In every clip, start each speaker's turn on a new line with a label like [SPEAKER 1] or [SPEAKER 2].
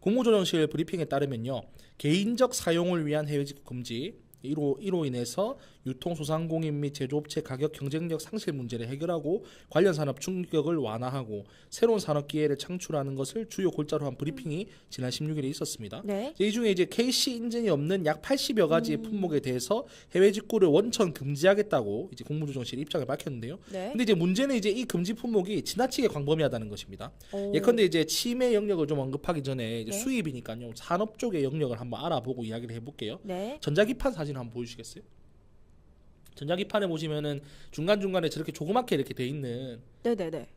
[SPEAKER 1] 국무조정실 브리핑에 따르면요, 개인적 사용을 위한 해외 직구 금지, 이로 인해서 유통소상공인 및 제조업체 가격 경쟁력 상실 문제를 해결하고 관련 산업 충격을 완화하고 새로운 산업 기회를 창출하는 것을 주요 골자로 한 브리핑이 지난 16일에 있었습니다.
[SPEAKER 2] 네.
[SPEAKER 1] 이 중에 이제 KC 인증이 없는 약 80여 가지의 품목에 대해서 해외 직구를 원천 금지하겠다고 이제 국무조정실이 입장을 밝혔는데요.
[SPEAKER 2] 네.
[SPEAKER 1] 근데 이제 문제는 이제 이 금지 품목이 지나치게 광범위하다는 것입니다.
[SPEAKER 2] 오.
[SPEAKER 1] 예컨대 이제 침해 영역을 좀 언급하기 전에 이제
[SPEAKER 2] 네.
[SPEAKER 1] 수입이니까요, 산업 쪽의 영역을 한번 알아보고 이야기를 해볼게요.
[SPEAKER 2] 네.
[SPEAKER 1] 전자기판 사진 한번 보여주시겠어요? 전자기판에 보시면은 중간중간에 저렇게 조그맣게 이렇게 돼 있는
[SPEAKER 2] 네네네.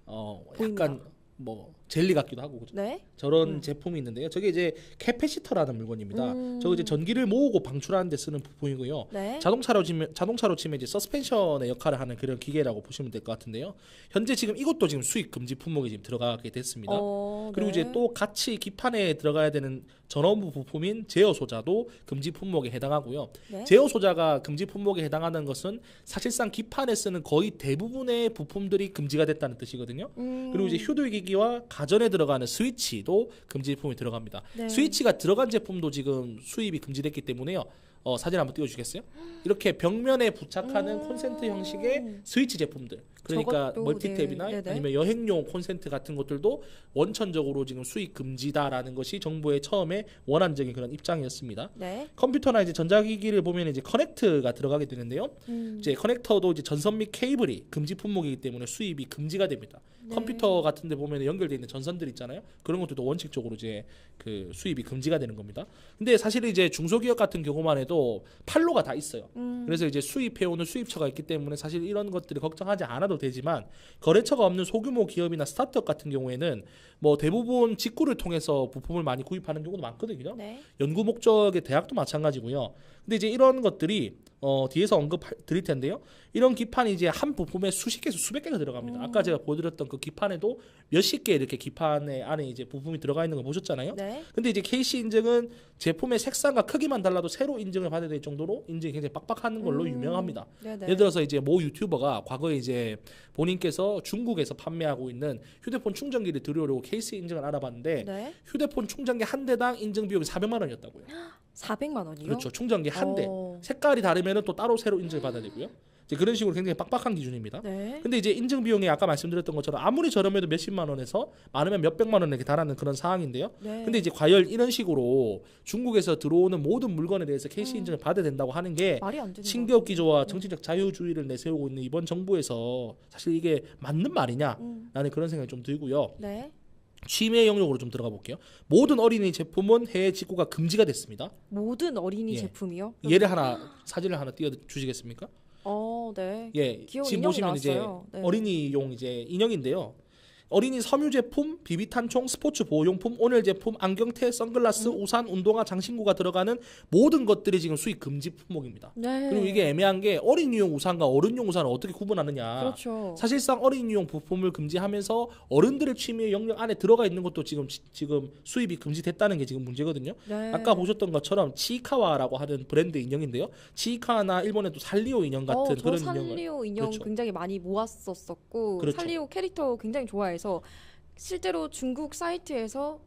[SPEAKER 2] 보입니다.
[SPEAKER 1] 약간 뭐 젤리 같기도 하고 그죠?
[SPEAKER 2] 네.
[SPEAKER 1] 저런 제품이 있는데요. 저게 이제 캐패시터라는 물건입니다. 저거 이제 전기를 모으고 방출하는 데 쓰는 부품이고요.
[SPEAKER 2] 네.
[SPEAKER 1] 자동차로 치면 이제 서스펜션의 역할을 하는 그런 기계라고 보시면 될 것 같은데요. 현재 지금 이것도 지금 수입 금지 품목에 지금 들어가게 됐습니다. 그리고
[SPEAKER 2] 네.
[SPEAKER 1] 이제 또 같이 기판에 들어가야 되는 전원부 부품인 제어 소자도 금지 품목에 해당하고요.
[SPEAKER 2] 네.
[SPEAKER 1] 제어 소자가 금지 품목에 해당하는 것은 사실상 기판에 쓰는 거의 대부분의 부품들이 금지가 됐다는 뜻이거든요. 그리고 이제 휴대기기와 가전에 들어가는 스위치도 금지 제품에 들어갑니다.
[SPEAKER 2] 네.
[SPEAKER 1] 스위치가 들어간 제품도 지금 수입이 금지됐기 때문에요. 사진 한번 띄워주시겠어요? 이렇게 벽면에 부착하는 콘센트 형식의 스위치 제품들, 그러니까
[SPEAKER 2] 저것도,
[SPEAKER 1] 멀티탭이나
[SPEAKER 2] 네. 네네.
[SPEAKER 1] 아니면 여행용 콘센트 같은 것들도 원천적으로 지금 수입 금지다라는 것이 정부의 처음에 원안적인 그런 입장이었습니다.
[SPEAKER 2] 네.
[SPEAKER 1] 컴퓨터나 이제 전자기기를 보면 이제 커넥트가 들어가게 되는데요. 이제 커넥터도 이제 전선 및 케이블이 금지 품목이기 때문에 수입이 금지가 됩니다.
[SPEAKER 2] 네.
[SPEAKER 1] 컴퓨터 같은데 보면 연결되어 있는 전선들 있잖아요. 그런 것들도 원칙적으로 이제 그 수입이 금지가 되는 겁니다. 근데 사실 이제 중소기업 같은 경우만 해도 판로가 다 있어요. 그래서 이제 수입해오는 수입처가 있기 때문에 사실 이런 것들이 걱정하지 않아도 되지만, 거래처가 없는 소규모 기업이나 스타트업 같은 경우에는 뭐 대부분 직구를 통해서 부품을 많이 구입하는 경우도 많거든요.
[SPEAKER 2] 네.
[SPEAKER 1] 연구 목적의 대학도 마찬가지고요. 근데 이제 이런 것들이 뒤에서 언급 드릴 텐데요. 이런 기판이 이제 한 부품에 수십 개에서 수백 개가 들어갑니다. 아까 제가 보여드렸던 그 기판에도 몇십 개 이렇게 기판에 안에 이제 부품이 들어가 있는 거 보셨잖아요.
[SPEAKER 2] 네.
[SPEAKER 1] 근데 이제 KC 인증은 제품의 색상과 크기만 달라도 새로 인증을 받아야 될 정도로 인증이 굉장히 빡빡한 걸로 유명합니다.
[SPEAKER 2] 네네.
[SPEAKER 1] 예를 들어서 이제 모 유튜버가 과거에 이제 본인께서 중국에서 판매하고 있는 휴대폰 충전기를 들여오려고 KC 인증을 알아봤는데,
[SPEAKER 2] 네.
[SPEAKER 1] 휴대폰 충전기 한 대당 인증 비용이 400만 원이었다고요.
[SPEAKER 2] 400만 원이요?
[SPEAKER 1] 그렇죠. 충전기 한 대.
[SPEAKER 2] 어.
[SPEAKER 1] 색깔이 다르면은 또 따로 새로 인증을 받아야 되고요. 이제 그런 식으로 굉장히 빡빡한 기준입니다.
[SPEAKER 2] 네.
[SPEAKER 1] 근데 이제 인증 비용이 아까 말씀드렸던 것처럼 아무리 저렴해도 몇십만 원에서 많으면 몇백만 원에 달하는 그런 상황인데요.
[SPEAKER 2] 네.
[SPEAKER 1] 근데 이제 과연 이런 식으로 중국에서 들어오는 모든 물건에 대해서 KC 인증을 받아야 된다고 하는 게
[SPEAKER 2] 말이 안 되는
[SPEAKER 1] 신기업
[SPEAKER 2] 거
[SPEAKER 1] 기조와 정치적 자유주의를 내세우고 있는 이번 정부에서 사실 이게 맞는 말이냐라는 그런 생각이 좀 들고요.
[SPEAKER 2] 네.
[SPEAKER 1] 취미의 영역으로 좀 들어가 볼게요. 모든 어린이 제품은 해외 직구가 금지가 됐습니다.
[SPEAKER 2] 모든 어린이
[SPEAKER 1] 예.
[SPEAKER 2] 제품이요?
[SPEAKER 1] 예를 사진을 하나 띄워 주시겠습니까?
[SPEAKER 2] 네.
[SPEAKER 1] 예,
[SPEAKER 2] 귀여운
[SPEAKER 1] 지금
[SPEAKER 2] 인형이
[SPEAKER 1] 보시면
[SPEAKER 2] 나왔어요.
[SPEAKER 1] 이제
[SPEAKER 2] 네.
[SPEAKER 1] 어린이용 이제 인형인데요. 어린이 섬유 제품, 비비탄총, 스포츠 보호용품, 온열 제품, 안경테, 선글라스, 우산, 운동화, 장신구가 들어가는 모든 것들이 지금 수입 금지 품목입니다.
[SPEAKER 2] 네.
[SPEAKER 1] 그리고 이게 애매한 게 어린이용 우산과 어른용 우산을 어떻게 구분하느냐.
[SPEAKER 2] 그렇죠.
[SPEAKER 1] 사실상 어린이용 부품을 금지하면서 어른들의 취미의 영역 안에 들어가 있는 것도 지금 수입이 금지됐다는 게 지금 문제거든요.
[SPEAKER 2] 네.
[SPEAKER 1] 아까 보셨던 것처럼 치이카와라고 하는 브랜드 인형인데요. 치이카와나 일본의 또 살리오 인형 같은
[SPEAKER 2] 저
[SPEAKER 1] 그런 인형을,
[SPEAKER 2] 살리오 인형
[SPEAKER 1] 그렇죠.
[SPEAKER 2] 굉장히 많이 모았었었고
[SPEAKER 1] 그렇죠.
[SPEAKER 2] 살리오 캐릭터 굉장히 좋아해서 실제로 중국 사이트에서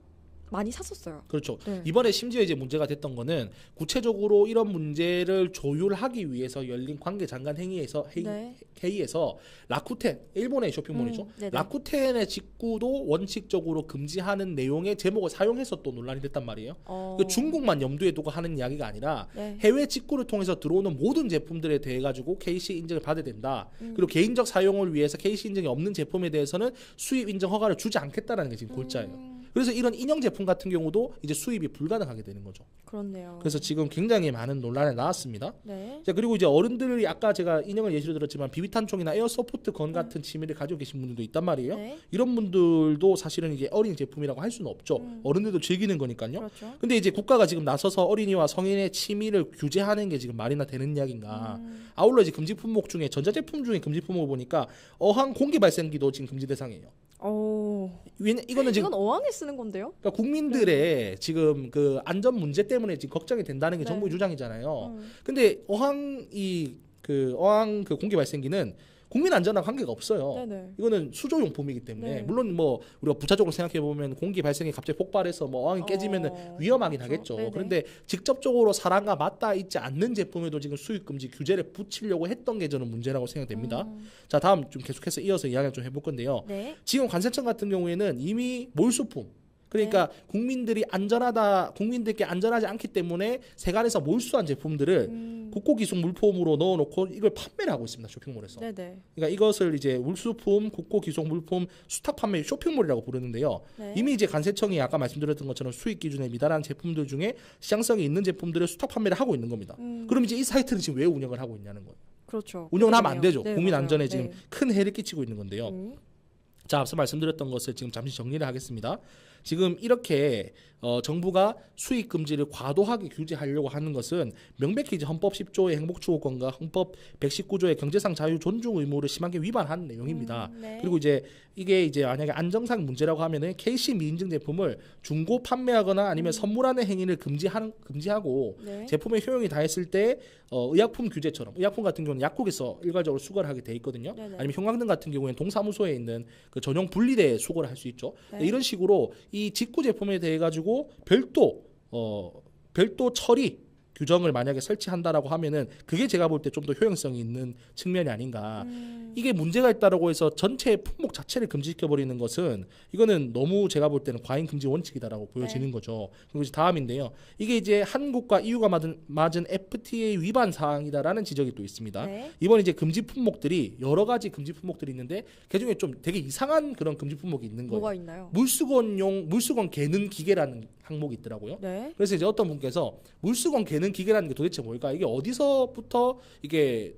[SPEAKER 2] 많이 샀었어요.
[SPEAKER 1] 그렇죠.
[SPEAKER 2] 네.
[SPEAKER 1] 이번에 심지어 이제 문제가 됐던 거는 구체적으로 이런 문제를 조율하기 위해서 열린 관계 장관
[SPEAKER 2] 네.
[SPEAKER 1] 회의에서 라쿠텐, 일본의 쇼핑몰이죠.
[SPEAKER 2] 네네.
[SPEAKER 1] 라쿠텐의 직구도 원칙적으로 금지하는 내용의 제목을 사용해서 또 논란이 됐단 말이에요. 그 중국만 염두에 두고 하는 이야기가 아니라
[SPEAKER 2] 네.
[SPEAKER 1] 해외 직구를 통해서 들어오는 모든 제품들에 대해 가지고 KC 인증을 받아야 된다. 그리고 개인적 사용을 위해서 KC 인증이 없는 제품에 대해서는 수입 인증 허가를 주지 않겠다라는 게 지금 골자예요. 그래서 이런 인형 제품 같은 경우도 이제 수입이 불가능하게 되는 거죠.
[SPEAKER 2] 그렇네요.
[SPEAKER 1] 그래서 지금 굉장히 많은 논란이 나왔습니다.
[SPEAKER 2] 네.
[SPEAKER 1] 자, 그리고 이제 어른들이 아까 제가 인형을 예시로 들었지만 비비탄총이나 에어소프트 건 같은 취미를 가지고 계신 분들도 있단 말이에요.
[SPEAKER 2] 네.
[SPEAKER 1] 이런 분들도 사실은 이게 어린이 제품이라고 할 수는 없죠. 어른들도 즐기는 거니까요.
[SPEAKER 2] 그렇죠.
[SPEAKER 1] 근데 이제 국가가 지금 나서서 어린이와 성인의 취미를 규제하는 게 지금 말이나 되는 이야기인가. 아울러 이제 금지 품목 중에 전자제품 중에 금지 품목을 보니까 어항 공기 발생기도 지금 금지 대상이에요. 이거는 지금
[SPEAKER 2] 이건 어항에 쓰는 건데요?
[SPEAKER 1] 그러니까 국민들의 지금 그 안전 문제 때문에 지금 걱정이 된다는 게
[SPEAKER 2] 네.
[SPEAKER 1] 정부의 주장이잖아요. 근데 어항 그 공기 발생기는 국민 안전과 관계가 없어요.
[SPEAKER 2] 네네.
[SPEAKER 1] 이거는 수조용품이기 때문에
[SPEAKER 2] 네.
[SPEAKER 1] 물론 뭐 우리가 부차적으로 생각해 보면 공기 발생이 갑자기 폭발해서 뭐 어항이 깨지면은 위험하긴
[SPEAKER 2] 그렇죠.
[SPEAKER 1] 하겠죠.
[SPEAKER 2] 네네.
[SPEAKER 1] 그런데 직접적으로 사람과 맞닿아 있지 않는 제품에도 지금 수입 금지 규제를 붙이려고 했던 게 저는 문제라고 생각됩니다. 자, 다음 좀 계속해서 이어서 이야기를 좀 해볼 건데요.
[SPEAKER 2] 네.
[SPEAKER 1] 지금 관세청 같은 경우에는 이미 몰수품 그러니까 국민들이 국민들께 안전하지 않기 때문에 세관에서 몰수한 제품들을 국고기속 물품으로 넣어놓고 이걸 판매를 하고 있습니다. 쇼핑몰에서.
[SPEAKER 2] 네네.
[SPEAKER 1] 그러니까 이것을 이제 물수품, 국고기속 물품 수탁 판매 쇼핑몰이라고 부르는데요.
[SPEAKER 2] 네.
[SPEAKER 1] 이미 이제 관세청이 아까 말씀드렸던 것처럼 수익 기준에 미달한 제품들 중에 시장성이 있는 제품들을 수탁 판매를 하고 있는 겁니다. 그럼 이제 이 사이트는 지금 왜 운영을 하고 있냐는 거예요.
[SPEAKER 2] 그렇죠.
[SPEAKER 1] 운영을 하면 안
[SPEAKER 2] 그러네요.
[SPEAKER 1] 되죠.
[SPEAKER 2] 네,
[SPEAKER 1] 국민
[SPEAKER 2] 맞아요.
[SPEAKER 1] 안전에 지금
[SPEAKER 2] 네.
[SPEAKER 1] 큰 해를 끼치고 있는 건데요. 자, 앞서 말씀드렸던 것을 지금 잠시 정리를 하겠습니다. 지금 이렇게 정부가 수익 금지를 과도하게 규제하려고 하는 것은 명백히 이제 헌법 10조의 행복추구권과 헌법 119조의 경제상 자유 존중 의무를 심하게 위반한 내용입니다.
[SPEAKER 2] 네.
[SPEAKER 1] 그리고 이제 이게 이제 만약에 안정상 문제라고 하면은 KC 미인증 제품을 중고 판매하거나 아니면 선물하는 행위를 금지하고
[SPEAKER 2] 네.
[SPEAKER 1] 제품의 효용이 다했을 때 의약품 규제처럼 의약품 같은 경우는 약국에서 일괄적으로 수거를 하게 돼 있거든요.
[SPEAKER 2] 네네.
[SPEAKER 1] 아니면 형광등 같은 경우에는 동사무소에 있는 그 전용 분리대에 수거를 할 수 있죠.
[SPEAKER 2] 네.
[SPEAKER 1] 이런 식으로 이 직구 제품에 대해 가지고 별도 처리 규정을 만약에 설치한다라고 하면은 그게 제가 볼 때 좀 더 효용성이 있는 측면이 아닌가. 이게 문제가 있다라고 해서 전체 품목 자체를 금지시켜 버리는 것은 이거는 너무 제가 볼 때는 과잉 금지 원칙이다라고 보여지는 거죠. 그리고 이제 다음인데요. 이게 이제 한국과 EU가 맞은 FTA 위반 사항이다라는 지적이 또 있습니다.
[SPEAKER 2] 네.
[SPEAKER 1] 이번 이제 금지 품목들이 여러 가지 금지 품목들이 있는데 그중에 좀 되게 이상한 그런 금지 품목이 있는 거예요.
[SPEAKER 2] 뭐가 있나요?
[SPEAKER 1] 물수건 개는 기계라는 항목이 있더라고요.
[SPEAKER 2] 네.
[SPEAKER 1] 그래서 이제 어떤 분께서 물수건 개는 기계라는 게 도대체 뭘까? 이게 어디서부터 이게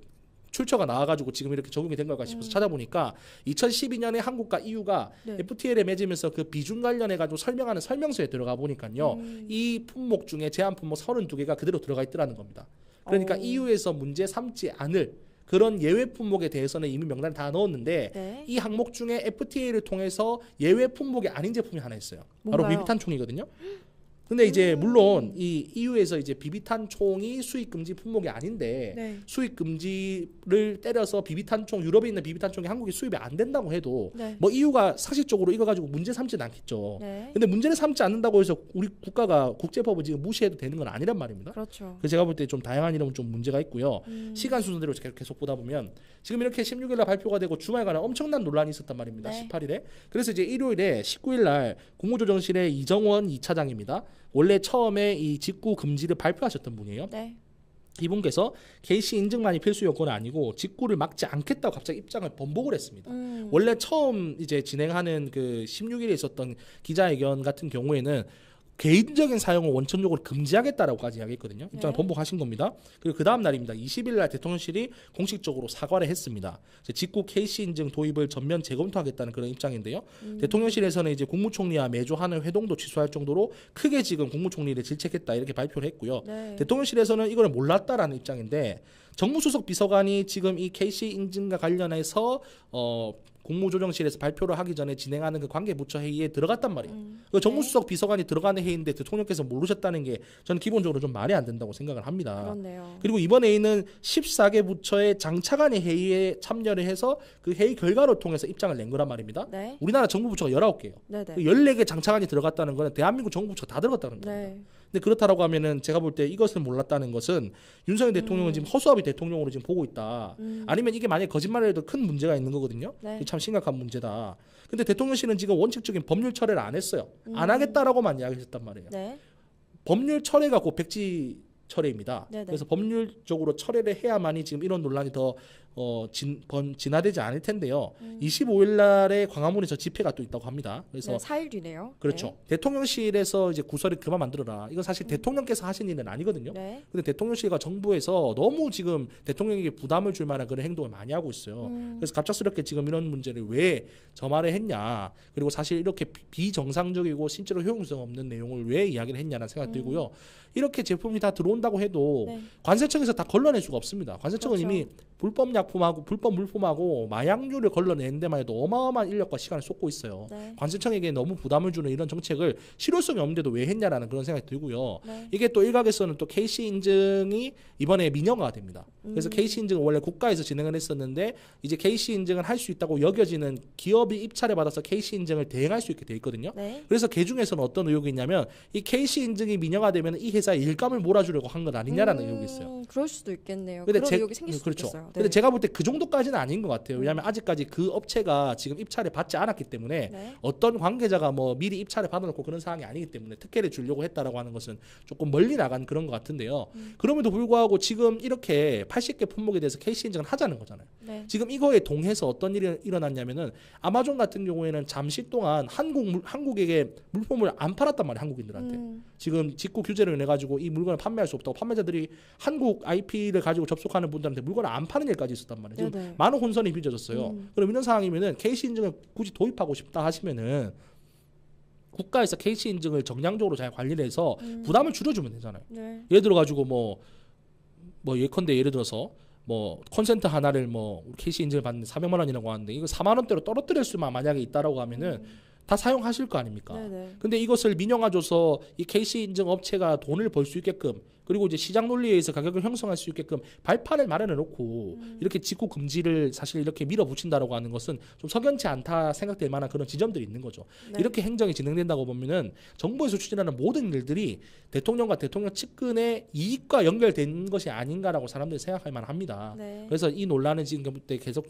[SPEAKER 1] 출처가 나와가지고 지금 이렇게 적용이 된 걸까 싶어서 찾아보니까 2012년에 한국과 EU가
[SPEAKER 2] 네.
[SPEAKER 1] FTA를 맺으면서 그 비중 관련해가지고 설명하는 설명서에 들어가 보니까요. 이 품목 중에 제한 품목 32개가 그대로 들어가 있더라는 겁니다. 그러니까 EU에서 문제 삼지 않을 그런 예외 품목에 대해서는 이미 명단에 다 넣었는데
[SPEAKER 2] 네.
[SPEAKER 1] 이 항목 중에 FTA를 통해서 예외 품목이 아닌 제품이 하나 있어요. 바로
[SPEAKER 2] 뭔가요?
[SPEAKER 1] 비비탄총이거든요. 근데 이제 물론 이 EU에서 이제 비비탄총이 수입 금지 품목이 아닌데
[SPEAKER 2] 네.
[SPEAKER 1] 수입 금지를 때려서 비비탄총 유럽에 있는 비비탄총이 한국에 수입이 안 된다고 해도
[SPEAKER 2] 네.
[SPEAKER 1] 뭐 EU가 사실적으로 이거 가지고 문제 삼지는 않겠죠.
[SPEAKER 2] 네.
[SPEAKER 1] 근데 문제를 삼지 않는다고 해서 우리 국가가 국제법을 지금 무시해도 되는 건 아니란 말입니다.
[SPEAKER 2] 그렇죠.
[SPEAKER 1] 그래서 제가 볼 때 좀 다양한 이름은 좀 문제가 있고요. 시간 순서대로 계속 보다 보면 지금 이렇게 16일 날 발표가 되고 주말간에 엄청난 논란이 있었단 말입니다.
[SPEAKER 2] 네.
[SPEAKER 1] 18일에. 그래서 이제 일요일에 19일 날 국무조정실의 이정원 2차장입니다. 원래 처음에 이 직구 금지를 발표하셨던 분이에요.
[SPEAKER 2] 네.
[SPEAKER 1] 이분께서 KC 인증만이 필수 요건은 아니고 직구를 막지 않겠다고 갑자기 입장을 번복을 했습니다. 원래 처음 이제 진행하는 그 16일에 있었던 기자회견 같은 경우에는 개인적인 사용을 원천적으로 금지하겠다라고까지 이야기했거든요. 입장을
[SPEAKER 2] 네.
[SPEAKER 1] 번복하신 겁니다. 그리고 그 다음 날입니다. 20일 날 대통령실이 공식적으로 사과를 했습니다. 직구 KC 인증 도입을 전면 재검토하겠다는 그런 입장인데요. 대통령실에서는 이제 국무총리와 매주 하는 회동도 취소할 정도로 크게 지금 국무총리를 질책했다 이렇게 발표를 했고요.
[SPEAKER 2] 네.
[SPEAKER 1] 대통령실에서는 이걸 몰랐다라는 입장인데 정무수석 비서관이 지금 이 KC 인증과 관련해서 국무조정실에서 발표를 하기 전에 진행하는 그 관계부처 회의에 들어갔단 말이에요. 그 정무수석 비서관이 들어가는 회의인데 대통령께서 모르셨다는 게 저는 기본적으로 좀 말이 안 된다고 생각을 합니다.
[SPEAKER 2] 그렇네요.
[SPEAKER 1] 그리고 이번 회의는 14개 부처의 장차관의 회의에 참여를 해서 그 회의 결과를 통해서 입장을 낸 거란 말입니다.
[SPEAKER 2] 네.
[SPEAKER 1] 우리나라 정부 부처가 19개예요.
[SPEAKER 2] 네네.
[SPEAKER 1] 그 14개 장차관이 들어갔다는 거는 대한민국 정부 부처가 다 들어갔다는 겁니다.
[SPEAKER 2] 네.
[SPEAKER 1] 근데 그렇다라고 하면은 제가 볼 때 이것을 몰랐다는 것은 윤석열 대통령은 지금 허수아비 대통령으로 지금 보고 있다. 아니면 이게 만약에 거짓말을 해도 큰 문제가 있는 거거든요.
[SPEAKER 2] 네.
[SPEAKER 1] 이게 참 심각한 문제다. 근데 대통령실은 지금 원칙적인 법률 철회를 안 했어요. 안 하겠다라고만 이야기했단 말이에요.
[SPEAKER 2] 네.
[SPEAKER 1] 법률 철회가 곧 백지 철회입니다.
[SPEAKER 2] 네네.
[SPEAKER 1] 그래서 법률적으로 철회를 해야만이 지금 이런 논란이 더 진화되지 않을 텐데요. 25일 날에 광화문에서 집회가 또 있다고 합니다. 그래서
[SPEAKER 2] 네, 4일 뒤네요.
[SPEAKER 1] 그렇죠. 대통령실에서 이제 구설을 그만 만들어라. 이건 사실 대통령께서 하신 일은 아니거든요.
[SPEAKER 2] 네.
[SPEAKER 1] 근데 대통령실과 정부에서 너무 지금 대통령에게 부담을 줄 만한 그런 행동을 많이 하고 있어요. 그래서 갑작스럽게 지금 이런 문제를 왜 점화를 했냐. 그리고 사실 이렇게 비정상적이고 실제로 효용성 없는 내용을 왜 이야기를 했냐는 생각이 들고요. 이렇게 제품이 다 들어온다고 해도
[SPEAKER 2] 네.
[SPEAKER 1] 관세청에서 다 걸러낼 수가 없습니다. 관세청은
[SPEAKER 2] 그렇죠.
[SPEAKER 1] 이미 불법 작품하고 불법 물품하고 마약류를 걸러내는 데만 해도 어마어마한 인력과 시간을 쏟고 있어요.
[SPEAKER 2] 네.
[SPEAKER 1] 관세청에게 너무 부담을 주는 이런 정책을 실효성이 없는데도 왜 했냐라는 그런 생각이 들고요.
[SPEAKER 2] 네.
[SPEAKER 1] 이게 또 일각에서는 또 KC 인증이 이번에 민영화가 됩니다. 그래서 KC 인증은 원래 국가에서 진행을 했었는데 이제 KC 인증을 할 수 있다고 여겨지는 기업이 입찰을 받아서 KC 인증을 대행할 수 있게 돼 있거든요.
[SPEAKER 2] 네.
[SPEAKER 1] 그래서 그 중에서는 어떤 의혹이 있냐면 이 KC 인증이 민영화되면 이 회사에 일감을 몰아주려고 한 건 아니냐라는 의혹이 있어요.
[SPEAKER 2] 그럴 수도 있겠네요.
[SPEAKER 1] 근데
[SPEAKER 2] 그런 의혹이 생길 수도
[SPEAKER 1] 그렇죠.
[SPEAKER 2] 있겠어요. 네.
[SPEAKER 1] 근데 제가 볼 때 그 정도까지는 아닌 것 같아요. 왜냐하면 아직까지 그 업체가 지금 입찰을 받지 않았기 때문에
[SPEAKER 2] 네.
[SPEAKER 1] 어떤 관계자가 뭐 미리 입찰을 받아놓고 그런 상황이 아니기 때문에 특혜를 주려고 했다라고 하는 것은 조금 멀리 나간 그런 것 같은데요. 그럼에도 불구하고 지금 이렇게 80개 품목에 대해서 KC 인증을 하자는 거잖아요.
[SPEAKER 2] 네.
[SPEAKER 1] 지금 이거에 동해서 어떤 일이 일어났냐면은 아마존 같은 경우에는 잠시 동안 한국에게 물품을 안 팔았단 말이에요. 한국인들한테. 지금 직구 규제를 내 가지고 이 물건을 판매할 수 없다고 판매자들이 한국 IP를 가지고 접속하는 분들한테 물건을 안 파는 일까지 있었단 말이에요. 지금
[SPEAKER 2] 네네.
[SPEAKER 1] 많은 혼선이 빚어졌어요. 그럼 이런 상황이면은 KC 인증을 굳이 도입하고 싶다 하시면은 국가에서 KC 인증을 정량적으로 잘 관리를 해서 부담을 줄여주면 되잖아요.
[SPEAKER 2] 네.
[SPEAKER 1] 예를 들어 가지고 뭐 예컨대 예를 들어서 뭐 콘센트 하나를 뭐 KC 인증을 받는데 400만 원이라고 하는데 이거 4만 원대로 떨어뜨릴 수만 만약에 있다라고 하면은 다 사용하실 거 아닙니까?
[SPEAKER 2] 네네.
[SPEAKER 1] 근데 이것을 민영화줘서 이 KC 인증 업체가 돈을 벌 수 있게끔 그리고 이제 시장 논리에 의해서 가격을 형성할 수 있게끔 발판을 마련해 놓고 이렇게 직구 금지를 사실 이렇게 밀어붙인다라고 하는 것은 좀 석연치 않다 생각될 만한 그런 지점들이 있는 거죠.
[SPEAKER 2] 네.
[SPEAKER 1] 이렇게 행정이 진행된다고 보면은 정부에서 추진하는 모든 일들이 대통령과 대통령 측근의 이익과 연결된 것이 아닌가라고 사람들이 생각할 만합니다.
[SPEAKER 2] 네.
[SPEAKER 1] 그래서 이 논란은 지금 계속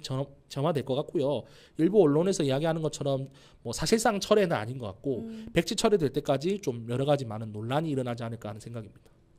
[SPEAKER 1] 점화될 것 같고요. 일부 언론에서 이야기하는 것처럼 뭐 사실상 철회는 아닌 것 같고 백지 철회될 때까지 좀 여러 가지 많은 논란이 일어나지 않을까 하는 생각입니다.